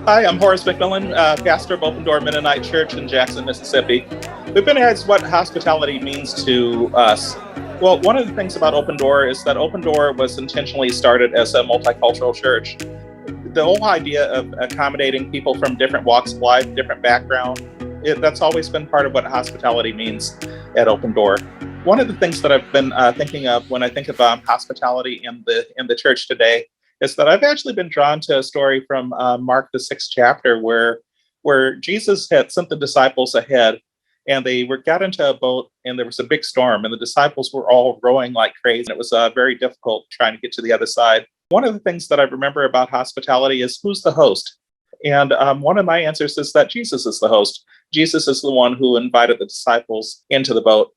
Hi, I'm Horace McMillon, pastor of Open Door Mennonite Church in Jackson, Mississippi. We've been asked what hospitality means to us. Well, one of the things about Open Door is that Open Door was intentionally started as a multicultural church. The whole idea of accommodating people from different walks of life, different background, that's always been part of what hospitality means at Open Door. One of the things that I've been thinking of when I think of hospitality in the church today is that I've actually been drawn to a story from Mark, the 6th chapter, where Jesus had sent the disciples ahead, and they got into a boat, and there was a big storm, and the disciples were all rowing like crazy. It was very difficult trying to get to the other side. One of the things that I remember about hospitality is who's the host? And one of my answers is that Jesus is the host. Jesus is the one who invited the disciples into the boat.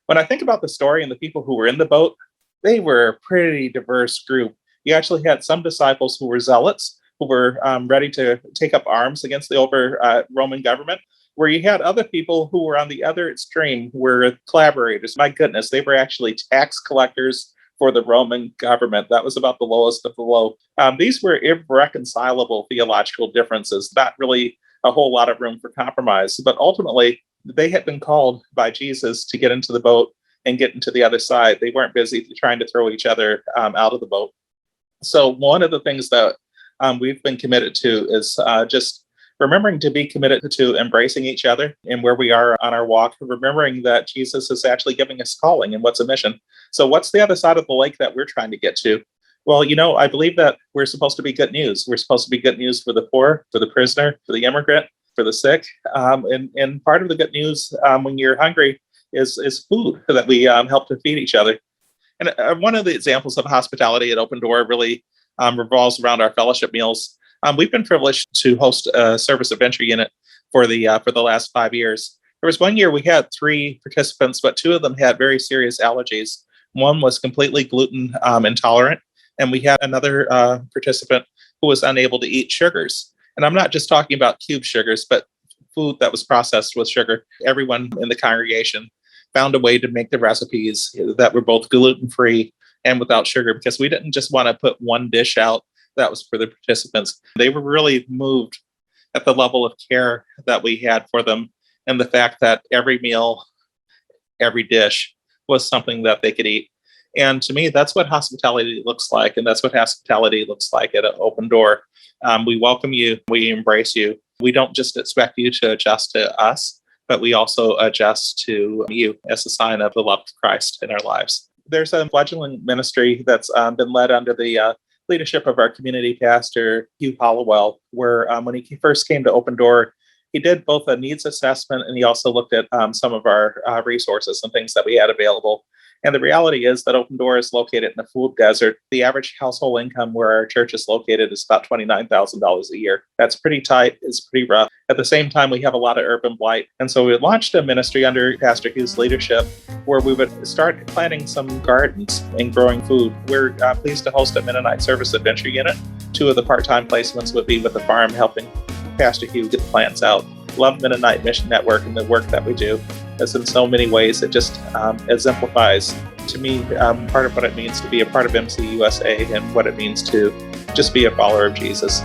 When I think about the story and the people who were in the boat, they were a pretty diverse group. You actually had some disciples who were zealots, who were ready to take up arms against the Roman government, where you had other people who were on the other extreme, were collaborators. My goodness, they were actually tax collectors for the Roman government. That was about the lowest of the low. These were irreconcilable theological differences, not really a whole lot of room for compromise. But ultimately, they had been called by Jesus to get into the boat and get into the other side. They weren't busy trying to throw each other out of the boat. So one of the things that we've been committed to is just remembering to be committed to embracing each other and where we are on our walk, remembering that Jesus is actually giving us calling and what's a mission. So what's the other side of the lake that we're trying to get to? Well, I believe that we're supposed to be good news. We're supposed to be good news for the poor, for the prisoner, for the immigrant, for the sick. And part of the good news when you're hungry is food that we help to feed each other. And one of the examples of hospitality at Open Door really revolves around our fellowship meals. We've been privileged to host a service adventure unit for the last 5 years. There was one year we had 3 participants, but 2 of them had very serious allergies. One was completely gluten intolerant, and we had another participant who was unable to eat sugars. And I'm not just talking about cube sugars, but food that was processed with sugar. Everyone in the congregation found a way to make the recipes that were both gluten-free and without sugar, because we didn't just want to put one dish out that was for the participants. They were really moved at the level of care that we had for them, and the fact that every meal, every dish was something that they could eat. And to me, that's what hospitality looks like, and that's what hospitality looks like at an Open Door. We welcome you, we embrace you. We don't just expect you to adjust to us, but we also adjust to you as a sign of the love of Christ in our lives. There's a fledgling ministry that's been led under the leadership of our community pastor, Hugh Hollowell, where when he first came to Open Door, he did both a needs assessment, and he also looked at some of our resources and things that we had available. And the reality is that Open Door is located in a food desert. The average household income where our church is located is about $29,000 a year. That's pretty tight. It's pretty rough. At the same time, we have a lot of urban blight. And so we launched a ministry under Pastor Hugh's leadership where we would start planting some gardens and growing food. We're pleased to host a Mennonite Service Adventure Unit. 2 of the part-time placements would be with the farm, helping Pastor Hugh get the plants out. Love Mennonite Mission Network and the work that we do. As in so many ways, it just exemplifies to me part of what it means to be a part of MCUSA and what it means to just be a follower of Jesus.